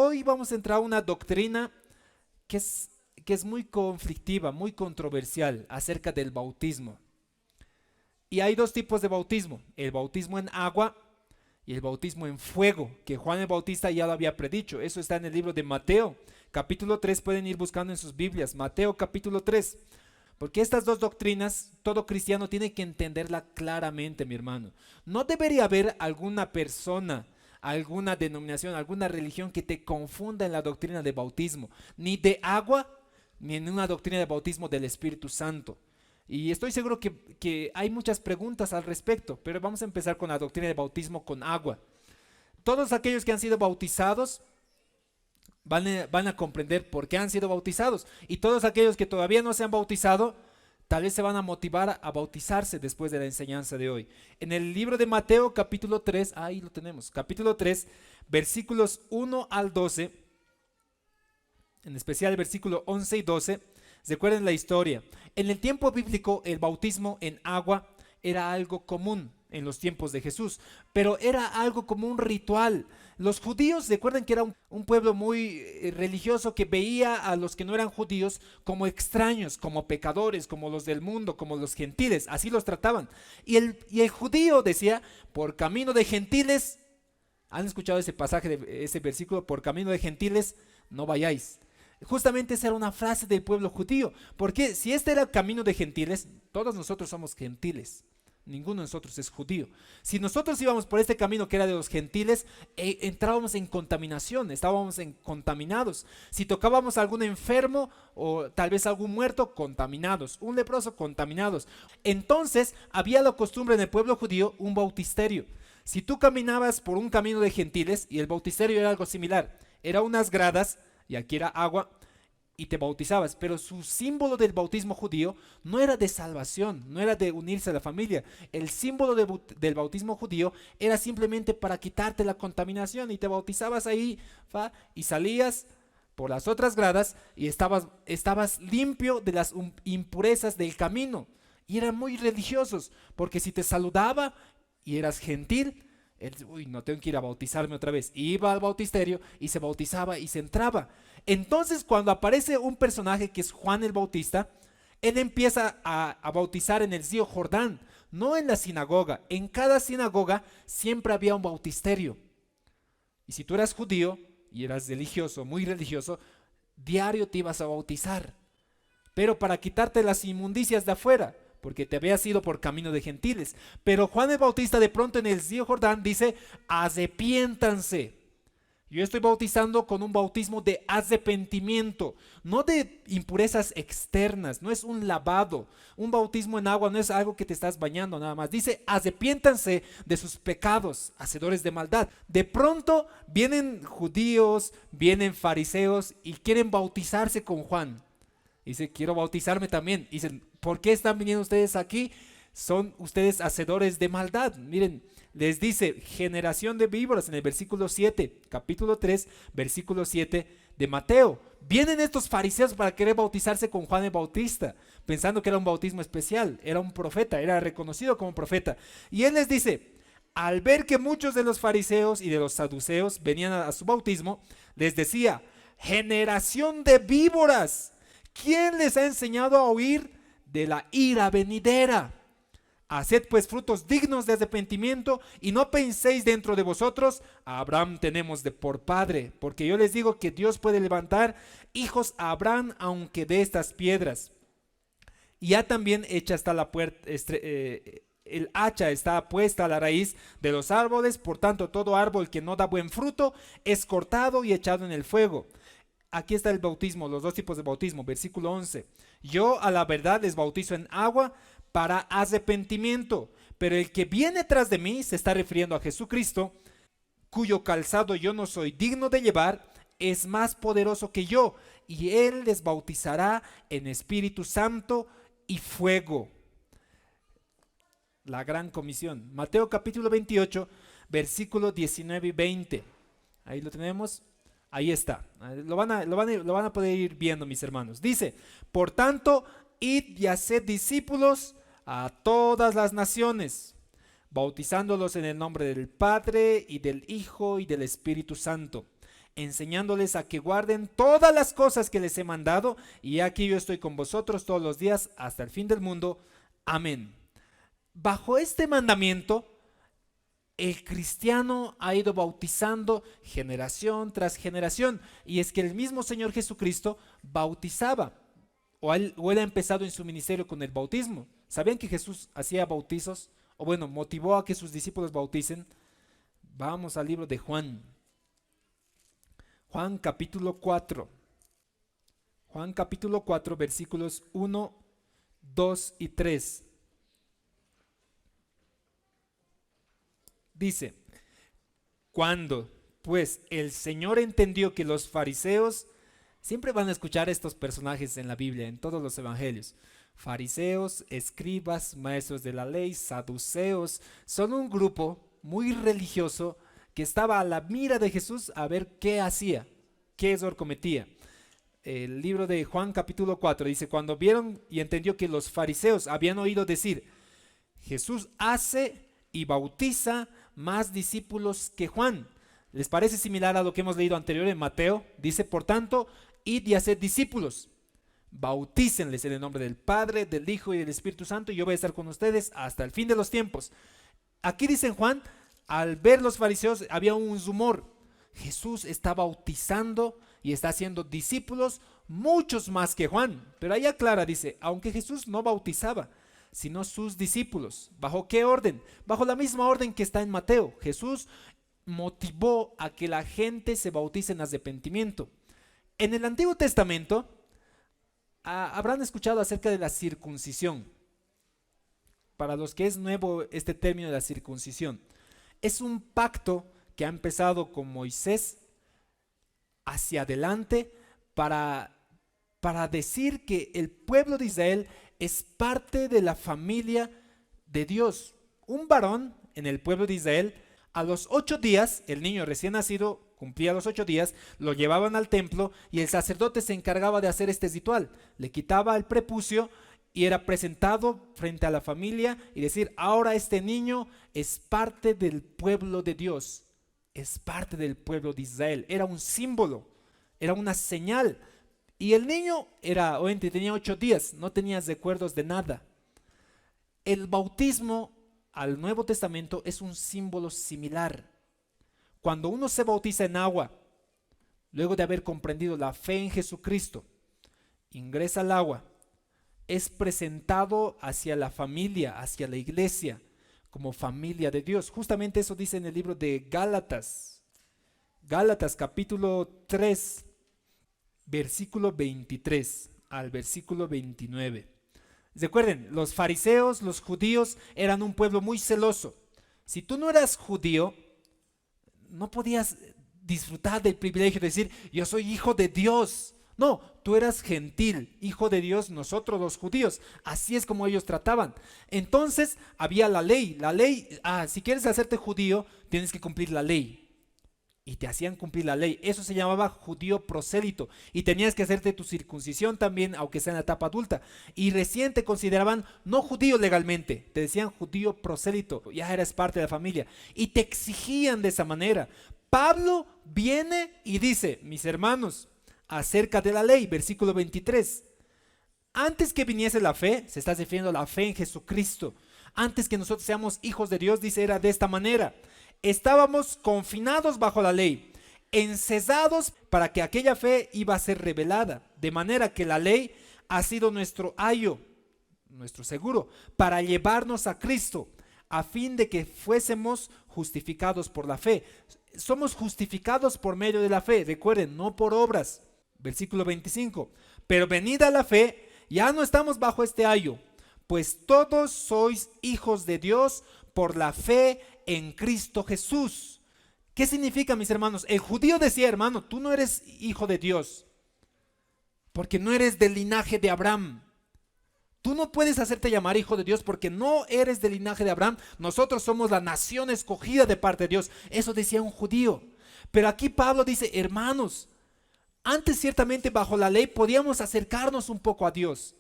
hoy vamos a entrar a una doctrina que es muy conflictiva, muy controversial acerca del bautismo. Y hay dos tipos de bautismo: el bautismo en agua y el bautismo en fuego, que Juan el Bautista ya lo había predicho. Eso está en el libro de Mateo, capítulo 3, pueden ir buscando en sus Biblias, Mateo capítulo 3. Porque estas dos doctrinas, todo cristiano tiene que entenderla claramente, mi hermano. No debería haber alguna persona, alguna denominación, alguna religión que te confunda en la doctrina de bautismo, ni de agua, ni en una doctrina de bautismo del Espíritu Santo. Y estoy seguro que hay muchas preguntas al respecto, pero vamos a empezar con la doctrina de bautismo con agua. Todos aquellos que han sido bautizados van a comprender por qué han sido bautizados. Y todos aquellos que todavía no se han bautizado, tal vez se van a motivar a bautizarse después de la enseñanza de hoy. En el libro de Mateo, capítulo 3, ahí lo tenemos, capítulo 3, versículos 1 al 12, en especial el versículo 11 y 12, recuerden la historia. En el tiempo bíblico, el bautismo en agua era algo común en los tiempos de Jesús, pero era algo como un ritual. Los judíos, recuerden que era un pueblo muy religioso, que veía a los que no eran judíos como extraños, como pecadores, como los del mundo, como los gentiles, así los trataban. Y el judío decía: por camino de gentiles, ¿han escuchado ese pasaje, ese versículo? Por camino de gentiles no vayáis. Justamente esa era una frase del pueblo judío, porque si este era el camino de gentiles, todos nosotros somos gentiles. Ninguno de nosotros es judío. Si nosotros íbamos por este camino que era de los gentiles, entrábamos en contaminación, estábamos contaminados. Si tocábamos a algún enfermo o tal vez a algún muerto, contaminados. Un leproso, contaminados. Entonces había la costumbre en el pueblo judío, un bautisterio. Si tú caminabas por un camino de gentiles, y el bautisterio era algo similar, era unas gradas, y aquí era agua, y te bautizabas, pero su símbolo del bautismo judío no era de salvación, no era de unirse a la familia. El símbolo del bautismo judío era simplemente para quitarte la contaminación, y te bautizabas ahí, y salías por las otras gradas y estabas limpio de las impurezas del camino. Y eran muy religiosos, porque si te saludaba y eras gentil, uy, no tengo que ir a bautizarme otra vez. Iba al bautisterio y se bautizaba y se entraba. Entonces, cuando aparece un personaje que es Juan el Bautista, él empieza a bautizar en el río Jordán, no en la sinagoga. En cada sinagoga siempre había un bautisterio. Y si tú eras judío y eras religioso, muy religioso, diario te ibas a bautizar, pero para quitarte las inmundicias de afuera, porque te habías ido por camino de gentiles. Pero Juan el Bautista de pronto en el río Jordán dice: arrepiéntanse. Yo estoy bautizando con un bautismo de arrepentimiento, no de impurezas externas, no es un lavado. Un bautismo en agua no es algo que te estás bañando nada más. Dice: arrepiéntanse de sus pecados, hacedores de maldad. De pronto vienen judíos, vienen fariseos y quieren bautizarse con Juan. Dice: quiero bautizarme también. Dicen: ¿por qué están viniendo ustedes aquí? Son ustedes hacedores de maldad. Miren, les dice: generación de víboras, en el versículo 7, capítulo 3, versículo 7 de Mateo. Vienen estos fariseos para querer bautizarse con Juan el Bautista, pensando que era un bautismo especial, era un profeta, era reconocido como profeta. Y él les dice: al ver que muchos de los fariseos y de los saduceos venían a su bautismo, les decía: generación de víboras, ¿quién les ha enseñado a huir de la ira venidera? Haced pues frutos dignos de arrepentimiento, y no penséis dentro de vosotros: a Abraham tenemos de por padre, porque yo les digo que Dios puede levantar hijos a Abraham aunque de estas piedras. Y ya también hecha está la puerta, el hacha está puesta a la raíz de los árboles, por tanto todo árbol que no da buen fruto es cortado y echado en el fuego. Aquí está el bautismo, los dos tipos de bautismo, versículo 11. Yo a la verdad les bautizo en agua para arrepentimiento, pero el que viene tras de mí, se está refiriendo a Jesucristo, cuyo calzado yo no soy digno de llevar, es más poderoso que yo, y él les bautizará en Espíritu Santo y fuego. La gran comisión. Mateo capítulo 28, versículos 19 y 20. Ahí lo tenemos. Ahí está. Lo van a poder ir viendo, mis hermanos. Dice: por tanto, id y haced discípulos a todas las naciones, bautizándolos en el nombre del Padre y del Hijo y del Espíritu Santo, enseñándoles a que guarden todas las cosas que les he mandado, y aquí yo estoy con vosotros todos los días hasta el fin del mundo. Amén. Bajo este mandamiento, el cristiano ha ido bautizando generación tras generación, y es que el mismo Señor Jesucristo bautizaba, o él ha empezado en su ministerio con el bautismo. ¿Sabían que Jesús hacía bautizos? O bueno, motivó a que sus discípulos bauticen. Vamos al libro de Juan. Juan capítulo 4. Juan capítulo 4, versículos 1, 2 y 3. Dice: cuando pues el Señor entendió que los fariseos, siempre van a escuchar estos personajes en la Biblia, en todos los evangelios, fariseos, escribas, maestros de la ley, saduceos, son un grupo muy religioso que estaba a la mira de Jesús a ver qué hacía, qué error cometía. El libro de Juan capítulo 4 dice: cuando vieron y entendió que los fariseos habían oído decir, Jesús hace y bautiza más discípulos que Juan. ¿Les parece similar a lo que hemos leído anterior en Mateo? Dice: por tanto, id y haced discípulos, bautícenles en el nombre del Padre, del Hijo y del Espíritu Santo, y yo voy a estar con ustedes hasta el fin de los tiempos. Aquí dice en Juan, al ver los fariseos había un rumor: Jesús está bautizando y está haciendo discípulos muchos más que Juan. Pero ahí aclara, dice, aunque Jesús no bautizaba, sino sus discípulos. ¿Bajo qué orden? Bajo la misma orden que está en Mateo. Jesús motivó a que la gente se bautice en arrepentimiento. En el Antiguo Testamento habrán escuchado acerca de la circuncisión. Para los que es nuevo este término de la circuncisión, es un pacto que ha empezado con Moisés hacia adelante para decir que el pueblo de Israel es parte de la familia de Dios. Un varón en el pueblo de Israel, a los 8 días, el niño recién nacido cumplía los 8 días, lo llevaban al templo y el sacerdote se encargaba de hacer este ritual. Le quitaba el prepucio y era presentado frente a la familia y decir: ahora este niño es parte del pueblo de Dios, es parte del pueblo de Israel. Era un símbolo, era una señal. Y el niño obviamente tenía 8 días, no tenía recuerdos de nada. El bautismo al Nuevo Testamento es un símbolo similar. Cuando uno se bautiza en agua, luego de haber comprendido la fe en Jesucristo, ingresa al agua, es presentado hacia la familia, hacia la iglesia, como familia de Dios. Justamente eso dice en el libro de Gálatas. Gálatas capítulo 3, versículo 23 al versículo 29. Recuerden, los fariseos, los judíos, eran un pueblo muy celoso. Si tú no eras judío, no podías disfrutar del privilegio de decir: yo soy hijo de Dios. No, tú eras gentil, hijo de Dios, nosotros los judíos. Así es como ellos trataban. Entonces había la ley. Si quieres hacerte judío, tienes que cumplir la ley. Y te hacían cumplir la ley. Eso se llamaba judío prosélito. Y tenías que hacerte tu circuncisión también, aunque sea en la etapa adulta. Y recién te consideraban no judío legalmente, te decían judío prosélito, ya eres parte de la familia. Y te exigían de esa manera. Pablo viene y dice: mis hermanos, acerca de la ley, versículo 23. Antes que viniese la fe, se está refiriendo a la fe en Jesucristo. Antes que nosotros seamos hijos de Dios, dice, era de esta manera: estábamos confinados bajo la ley, encesados para que aquella fe iba a ser revelada, de manera que la ley ha sido nuestro ayo, nuestro seguro, para llevarnos a Cristo, a fin de que fuésemos justificados por la fe. Somos justificados por medio de la fe, recuerden, no por obras. Versículo 25. Pero venida la fe, ya no estamos bajo este ayo, pues todos sois hijos de Dios por la fe en Cristo Jesús. ¿Qué significa, mis hermanos? El judío decía: hermano, tú no eres hijo de Dios, porque no eres del linaje de Abraham. Tú no puedes hacerte llamar hijo de Dios porque no eres del linaje de Abraham. Nosotros somos la nación escogida de parte de Dios. Eso decía un judío. Pero aquí Pablo dice: hermanos, antes ciertamente bajo la ley podíamos acercarnos un poco a Dios,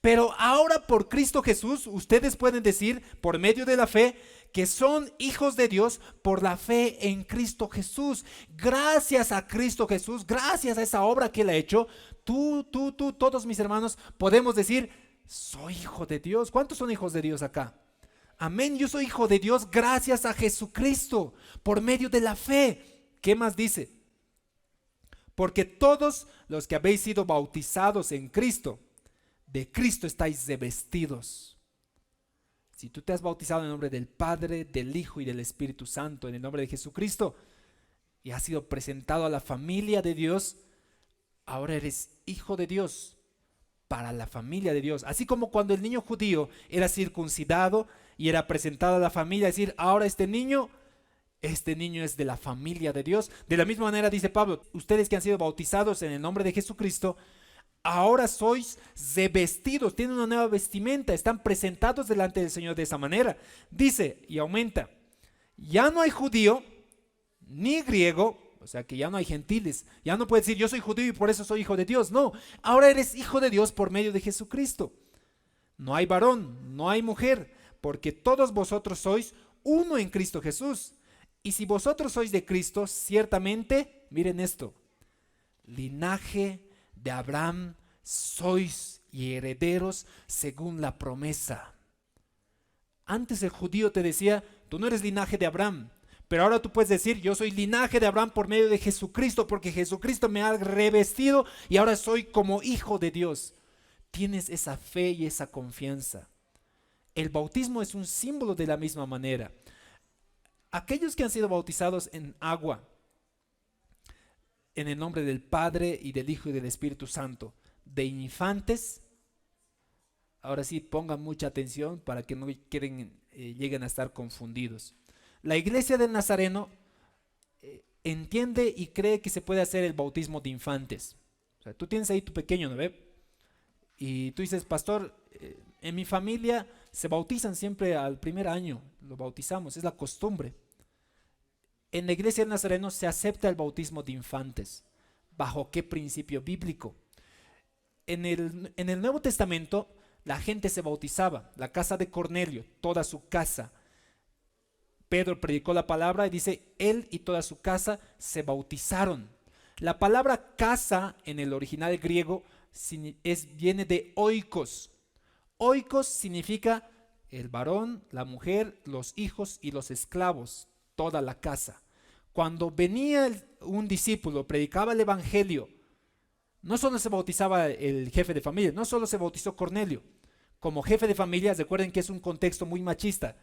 Pero ahora por Cristo Jesús, ustedes pueden decir por medio de la fe que son hijos de Dios por la fe en Cristo Jesús. Gracias a Cristo Jesús, gracias a esa obra que Él ha hecho, tú, todos mis hermanos, podemos decir, soy hijo de Dios. ¿Cuántos son hijos de Dios acá? Amén, yo soy hijo de Dios gracias a Jesucristo, por medio de la fe. ¿Qué más dice? Porque todos los que habéis sido bautizados en Cristo, de Cristo estáis revestidos. Si tú te has bautizado en el nombre del Padre, del Hijo y del Espíritu Santo, en el nombre de Jesucristo, y has sido presentado a la familia de Dios, ahora eres hijo de Dios para la familia de Dios. Así como cuando el niño judío era circuncidado y era presentado a la familia, decir, ahora este niño es de la familia de Dios. De la misma manera dice Pablo, ustedes que han sido bautizados en el nombre de Jesucristo, ahora sois revestidos, tienen una nueva vestimenta, están presentados delante del Señor de esa manera. Dice y aumenta, ya no hay judío ni griego, o sea que ya no hay gentiles, ya no puedes decir yo soy judío y por eso soy hijo de Dios. No, ahora eres hijo de Dios por medio de Jesucristo. No hay varón, no hay mujer, porque todos vosotros sois uno en Cristo Jesús. Y si vosotros sois de Cristo, ciertamente, miren esto, linaje de Abraham sois y herederos según la promesa. Antes el judío te decía, tú no eres linaje de Abraham, pero ahora tú puedes decir, yo soy linaje de Abraham por medio de Jesucristo, porque Jesucristo me ha revestido y ahora soy como hijo de Dios. Tienes esa fe y esa confianza. El bautismo es un símbolo de la misma manera. Aquellos que han sido bautizados en agua, en el nombre del Padre y del Hijo y del Espíritu Santo, de infantes, ahora sí pongan mucha atención para que no lleguen a estar confundidos. La iglesia del Nazareno entiende y cree que se puede hacer el bautismo de infantes. O sea, tú tienes ahí tu pequeño, ¿no ve? Y tú dices, pastor, en mi familia se bautizan siempre al primer año, lo bautizamos, es la costumbre. En la iglesia del Nazareno se acepta el bautismo de infantes. ¿Bajo qué principio bíblico? En el Nuevo Testamento la gente se bautizaba, la casa de Cornelio, toda su casa. Pedro predicó la palabra y dice, él y toda su casa se bautizaron. La palabra casa en el original griego viene de oikos. Oikos significa el varón, la mujer, los hijos y los esclavos, toda la casa. Cuando venía un discípulo, predicaba el evangelio, no solo se bautizaba el jefe de familia, no solo se bautizó Cornelio. Como jefe de familia, recuerden que es un contexto muy machista.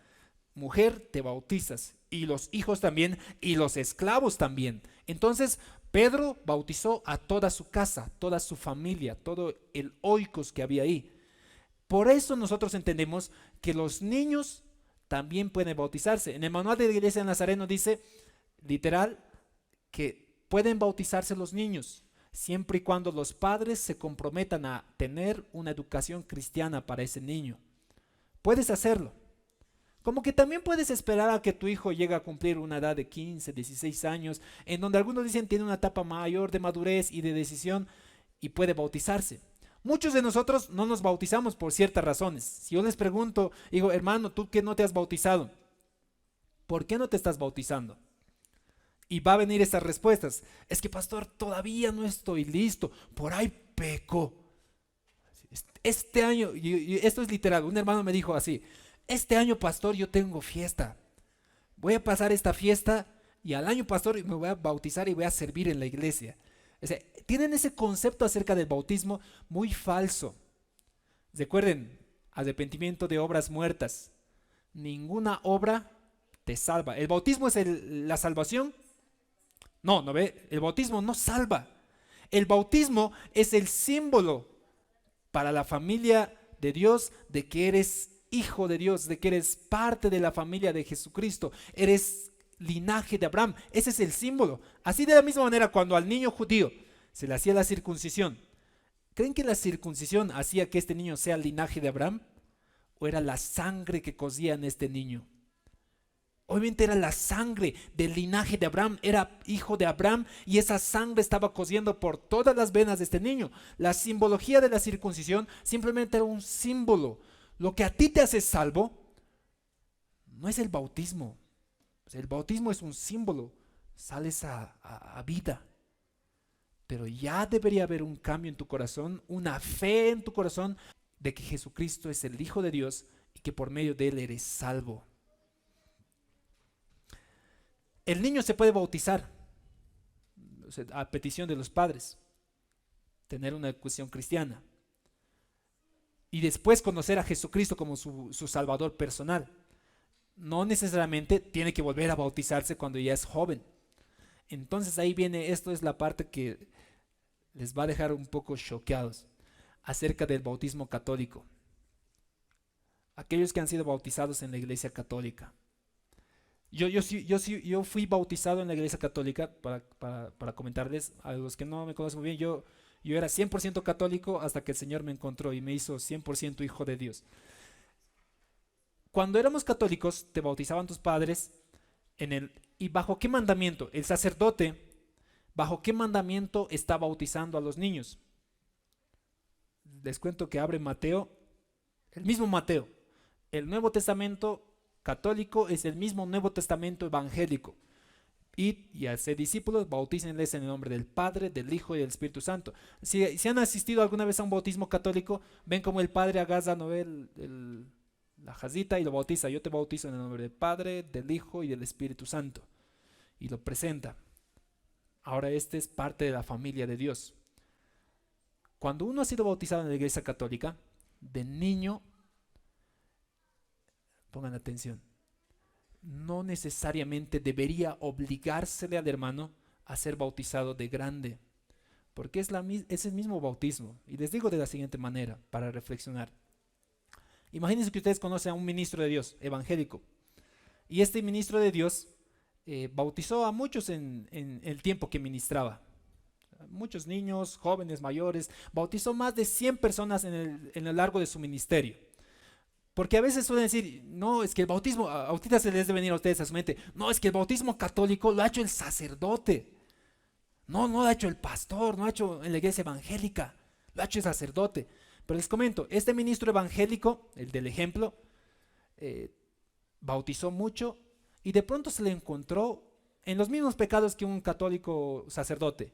Mujer, te bautizas, y los hijos también, y los esclavos también. Entonces, Pedro bautizó a toda su casa, toda su familia, todo el oikos que había ahí. Por eso nosotros entendemos que los niños también pueden bautizarse. En el manual de la iglesia de Nazareno dice, literal, que pueden bautizarse los niños, siempre y cuando los padres se comprometan a tener una educación cristiana para ese niño. Puedes hacerlo. Como que también puedes esperar a que tu hijo llegue a cumplir una edad de 15, 16 años, en donde algunos dicen tiene una etapa mayor de madurez y de decisión y puede bautizarse. Muchos de nosotros no nos bautizamos por ciertas razones. Si yo les pregunto, digo, hermano, ¿tú que no te has bautizado? ¿Por qué no te estás bautizando? Y va a venir estas respuestas. Es que pastor, todavía no estoy listo, por ahí peco. Este año, y esto es literal, un hermano me dijo así, este año pastor yo tengo fiesta, voy a pasar esta fiesta y al año pastor me voy a bautizar y voy a servir en la iglesia. O sea, tienen ese concepto acerca del bautismo muy falso. Recuerden, arrepentimiento de obras muertas. Ninguna obra te salva. ¿El bautismo es la salvación? No, ¿no ve? El bautismo no salva. El bautismo es el símbolo para la familia de Dios de que eres hijo de Dios, de que eres parte de la familia de Jesucristo, eres linaje de Abraham. Ese es el símbolo. Así de la misma manera, cuando al niño judío se le hacía la circuncisión, ¿creen que la circuncisión hacía que este niño sea linaje de Abraham? ¿O era la sangre que cosía en este niño? Obviamente era la sangre del linaje de Abraham, era hijo de Abraham y esa sangre estaba corriendo por todas las venas de este niño. La simbología de la circuncisión simplemente era un símbolo. Lo que a ti te hace salvo no es el bautismo. O sea, el bautismo es un símbolo, sales a vida. Pero ya debería haber un cambio en tu corazón, una fe en tu corazón de que Jesucristo es el Hijo de Dios y que por medio de Él eres salvo. El niño se puede bautizar, o sea, a petición de los padres, tener una educación cristiana y después conocer a Jesucristo como su Salvador personal. No necesariamente tiene que volver a bautizarse cuando ya es joven. Entonces ahí viene, esto es la parte que les va a dejar un poco choqueados acerca del bautismo católico. Aquellos que han sido bautizados en la iglesia católica. Yo fui bautizado en la iglesia católica, para comentarles, a los que no me conocen muy bien, yo era 100% católico hasta que el Señor me encontró y me hizo 100% hijo de Dios. Cuando éramos católicos, te bautizaban tus padres ¿y bajo qué mandamiento? El sacerdote, ¿bajo qué mandamiento está bautizando a los niños? Les cuento que abre Mateo, el mismo Mateo. El Nuevo Testamento católico es el mismo Nuevo Testamento evangélico. Y a ser discípulos, bautícenles en el nombre del Padre, del Hijo y del Espíritu Santo. Si han asistido alguna vez a un bautismo católico, ven como el Padre agarra la jazita y lo bautiza. Yo te bautizo en el nombre del Padre, del Hijo y del Espíritu Santo. Y lo presenta. Ahora este es parte de la familia de Dios. Cuando uno ha sido bautizado en la iglesia católica, de niño, pongan atención, no necesariamente debería obligársele al hermano a ser bautizado de grande, porque es el mismo bautismo. Y les digo de la siguiente manera, para reflexionar. Imagínense que ustedes conocen a un ministro de Dios, evangélico, y este ministro de Dios bautizó a muchos en el tiempo que ministraba. Muchos niños, jóvenes, mayores, bautizó más de 100 personas en el largo de su ministerio. Porque a veces suelen decir, no, es que el bautismo, ahorita se les debe venir a ustedes a su mente, no, es que el bautismo católico lo ha hecho el sacerdote. No lo ha hecho el pastor, no lo ha hecho en la iglesia evangélica, lo ha hecho el sacerdote. Pero les comento, este ministro evangélico, el del ejemplo, bautizó mucho y de pronto se le encontró en los mismos pecados que un católico sacerdote.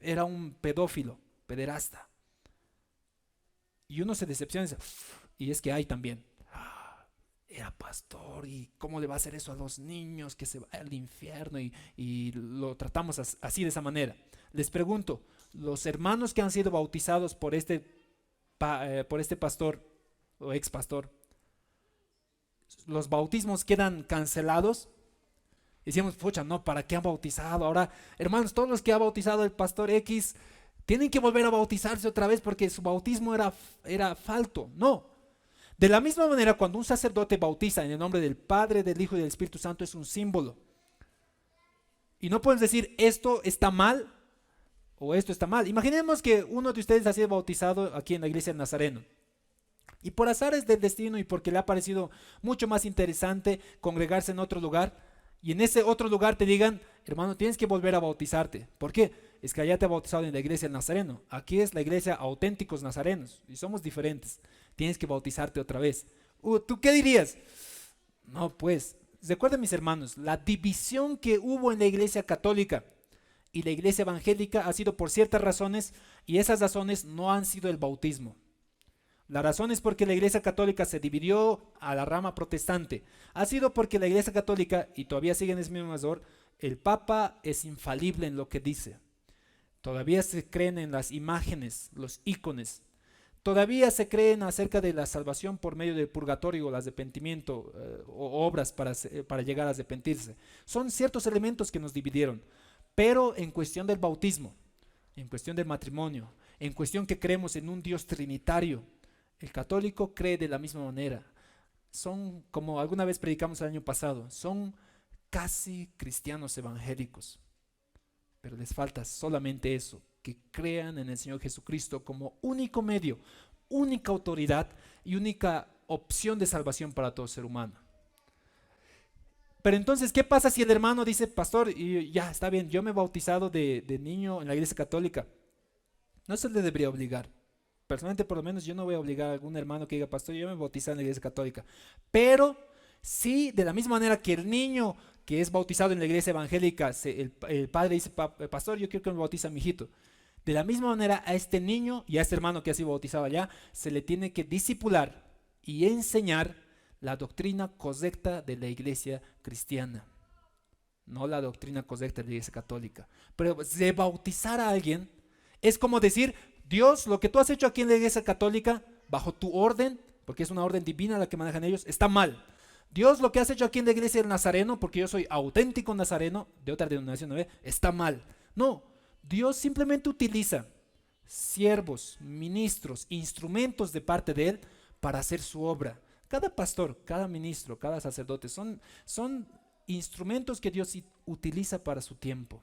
Era un pedófilo, pederasta. Y uno se decepciona y es que hay también. Era pastor y cómo le va a hacer eso a los niños, que se va al infierno y lo tratamos así de esa manera. Les pregunto, los hermanos que han sido bautizados por este pastor o ex pastor, ¿los bautismos quedan cancelados? Decíamos, pucha, no, ¿para qué han bautizado? Ahora, hermanos, todos los que ha bautizado el pastor X tienen que volver a bautizarse otra vez porque su bautismo era falto. No. De la misma manera, cuando un sacerdote bautiza en el nombre del Padre, del Hijo y del Espíritu Santo, es un símbolo. Y no pueden decir, esto está mal o esto está mal. Imaginemos que uno de ustedes ha sido bautizado aquí en la iglesia del Nazareno. Y por azares del destino y porque le ha parecido mucho más interesante congregarse en otro lugar, y en ese otro lugar te digan, hermano, tienes que volver a bautizarte. ¿Por qué? Es que allá te ha bautizado en la iglesia del Nazareno. Aquí es la iglesia Auténticos Nazarenos y somos diferentes. Tienes que bautizarte otra vez. ¿Tú qué dirías? No, pues, recuerden mis hermanos, la división que hubo en la iglesia católica y la iglesia evangélica ha sido por ciertas razones y esas razones no han sido el bautismo. La razón es porque la iglesia católica se dividió a la rama protestante. Ha sido porque la iglesia católica, y todavía sigue en ese mismo error, el Papa es infalible en lo que dice. Todavía se creen en las imágenes, los ícones. Todavía se creen acerca de la salvación por medio del purgatorio, o el arrepentimiento, o obras para llegar a arrepentirse. Son ciertos elementos que nos dividieron. Pero en cuestión del bautismo, en cuestión del matrimonio, en cuestión que creemos en un Dios trinitario, el católico cree de la misma manera. Son, como alguna vez predicamos el año pasado, son casi cristianos evangélicos. Pero les falta solamente eso, que crean en el Señor Jesucristo como único medio, única autoridad y única opción de salvación para todo ser humano. Pero entonces, ¿qué pasa si el hermano dice, pastor, y ya está bien, yo me he bautizado de niño en la iglesia católica? No se le debería obligar. Personalmente, por lo menos, yo no voy a obligar a algún hermano que diga, pastor, yo me he bautizado en la iglesia católica. Pero sí, de la misma manera que el niño que es bautizado en la iglesia evangélica, el padre dice, pastor, yo quiero que me bautice a mi hijito. De la misma manera, a este niño y a este hermano que ha sido bautizado allá, se le tiene que discipular y enseñar la doctrina correcta de la iglesia cristiana, no la doctrina correcta de la iglesia católica. Pero de bautizar a alguien es como decir, Dios, lo que tú has hecho aquí en la iglesia católica, bajo tu orden, porque es una orden divina la que manejan ellos, está mal. Dios, lo que has hecho aquí en la iglesia del Nazareno, porque yo soy auténtico nazareno, de otra denominación, ¿no? Está mal. No, Dios simplemente utiliza siervos, ministros, instrumentos de parte de Él para hacer su obra. Cada pastor, cada ministro, cada sacerdote son instrumentos que Dios utiliza para su tiempo.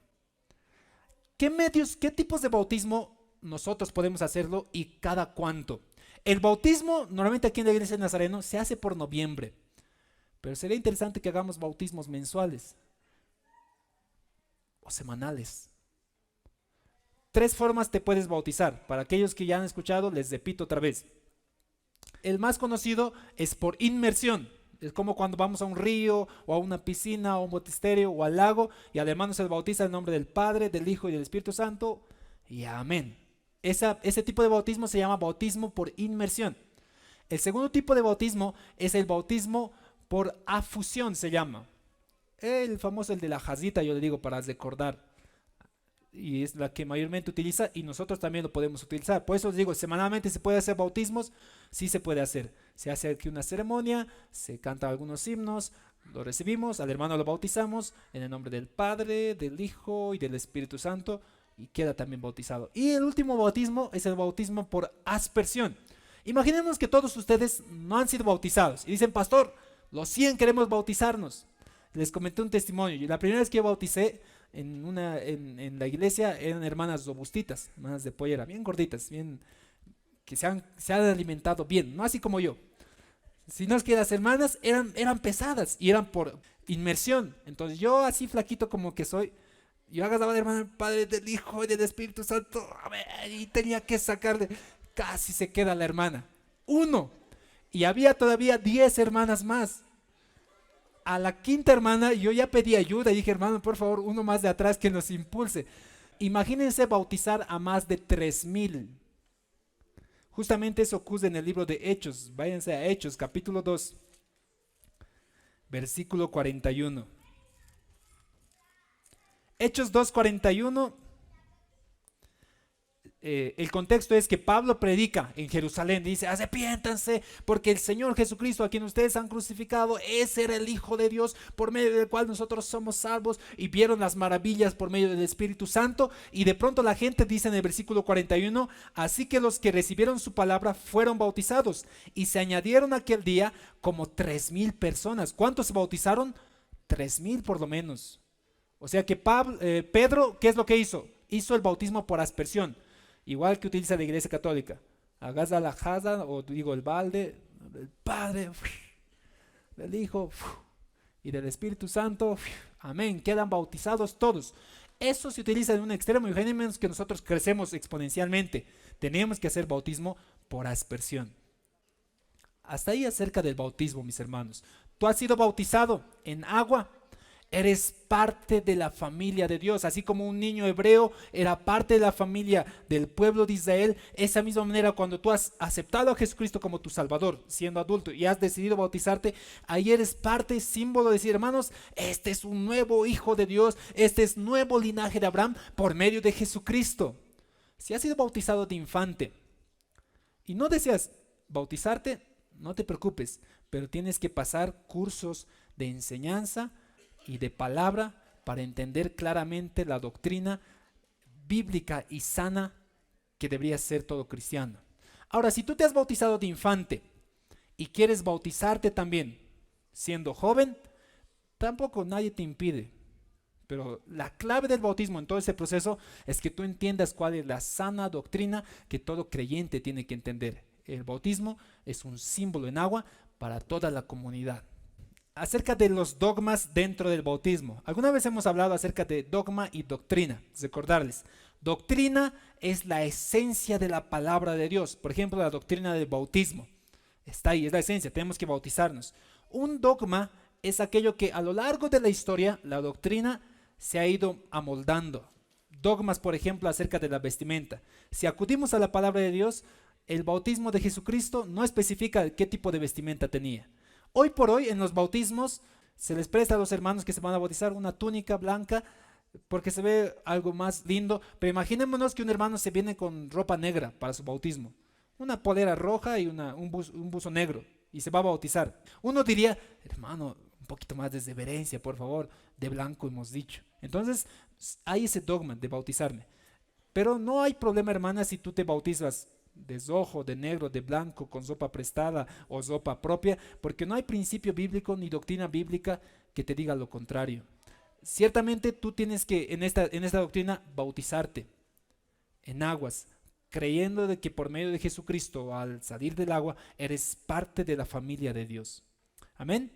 ¿Qué medios, qué tipos de bautismo nosotros podemos hacerlo y cada cuánto? El bautismo, normalmente aquí en la iglesia de Nazareno, se hace por noviembre. Pero sería interesante que hagamos bautismos mensuales o semanales. 3 formas te puedes bautizar. Para aquellos que ya han escuchado, les repito otra vez. El más conocido es por inmersión. Es como cuando vamos a un río o a una piscina o a un baptisterio o al lago y al hermano se le bautiza en nombre del Padre, del Hijo y del Espíritu Santo y amén. Ese tipo de bautismo se llama bautismo por inmersión. El segundo tipo de bautismo es el bautismo por afusión, se llama. El famoso, el de la jazita, yo le digo para recordar. Y es la que mayormente utiliza y nosotros también lo podemos utilizar. Por eso les digo, semanalmente se puede hacer bautismos, sí se puede hacer. Se hace aquí una ceremonia, se cantan algunos himnos, lo recibimos, al hermano lo bautizamos en el nombre del Padre, del Hijo y del Espíritu Santo y queda también bautizado. Y el último bautismo es el bautismo por aspersión. Imaginemos que todos ustedes no han sido bautizados y dicen, pastor, los 100 queremos bautizarnos. Les comenté un testimonio. Y la primera vez que yo bauticé en la iglesia eran hermanas robustitas, hermanas de pollera, bien gorditas, bien, que se han alimentado bien, no así como yo. Sino es que las hermanas eran pesadas y eran por inmersión. Entonces yo así flaquito como que soy, yo agarraba de hermana del Padre, del Hijo y del Espíritu Santo, a ver, y tenía que sacarle, casi se queda la hermana. 1. Y había todavía 10 hermanas más. A la 5ª hermana yo ya pedí ayuda y dije, hermano, por favor, uno más de atrás que nos impulse. Imagínense bautizar a más de 3000. Justamente eso ocurre en el libro de Hechos. Váyanse a Hechos, capítulo 2, versículo 41. Hechos 2:41. El contexto es que Pablo predica en Jerusalén, dice, arrepiéntanse porque el Señor Jesucristo a quien ustedes han crucificado, ese era el Hijo de Dios por medio del cual nosotros somos salvos, y vieron las maravillas por medio del Espíritu Santo. Y de pronto la gente dice en el versículo 41, así que los que recibieron su palabra fueron bautizados y se añadieron aquel día como 3000 personas. ¿Cuántos se bautizaron? 3000 por lo menos. O sea que Pedro, ¿qué es lo que hizo? Hizo el bautismo por aspersión. Igual que utiliza la iglesia católica. Hagas la jaza, o digo el balde, del Padre, del Hijo y del Espíritu Santo. Amén. Quedan bautizados todos. Eso se utiliza en un extremo. Y menos que nosotros crecemos exponencialmente. Tenemos que hacer bautismo por aspersión. Hasta ahí acerca del bautismo, mis hermanos. Tú has sido bautizado en agua. Eres parte de la familia de Dios, así como un niño hebreo era parte de la familia del pueblo de Israel. Esa misma manera, cuando tú has aceptado a Jesucristo como tu Salvador, siendo adulto, y has decidido bautizarte, ahí eres parte, símbolo de decir, hermanos, este es un nuevo hijo de Dios, este es nuevo linaje de Abraham por medio de Jesucristo. Si has sido bautizado de infante y no deseas bautizarte, no te preocupes, pero tienes que pasar cursos de enseñanza y de palabra para entender claramente la doctrina bíblica y sana que debería ser todo cristiano. Ahora, si tú te has bautizado de infante y quieres bautizarte también siendo joven, tampoco nadie te impide. Pero la clave del bautismo en todo ese proceso es que tú entiendas cuál es la sana doctrina que todo creyente tiene que entender. El bautismo es un símbolo en agua para toda la comunidad. acerca de los dogmas dentro del bautismo. Alguna vez hemos hablado acerca de dogma y doctrina. Recordarles, doctrina es la esencia de la palabra de Dios. Por ejemplo, la doctrina del bautismo. Está ahí, es la esencia, tenemos que bautizarnos. Un dogma es aquello que a lo largo de la historia, la doctrina se ha ido amoldando. Dogmas, por ejemplo, acerca de la vestimenta. Si acudimos a la palabra de Dios, el bautismo de Jesucristo no especifica qué tipo de vestimenta tenía. Hoy por hoy en los bautismos se les presta a los hermanos que se van a bautizar una túnica blanca porque se ve algo más lindo, pero imaginémonos que un hermano se viene con ropa negra para su bautismo, una polera roja y un buzo negro y se va a bautizar. Uno diría, hermano, un poquito más de reverencia, por favor, de blanco hemos dicho. Entonces hay ese dogma de bautizarme, pero no hay problema, hermana, si tú te bautizas de rojo, de negro, de blanco, con ropa prestada o ropa propia, porque no hay principio bíblico ni doctrina bíblica que te diga lo contrario. Ciertamente tú tienes que en esta doctrina bautizarte en aguas, creyendo de que por medio de Jesucristo al salir del agua eres parte de la familia de Dios. Amén.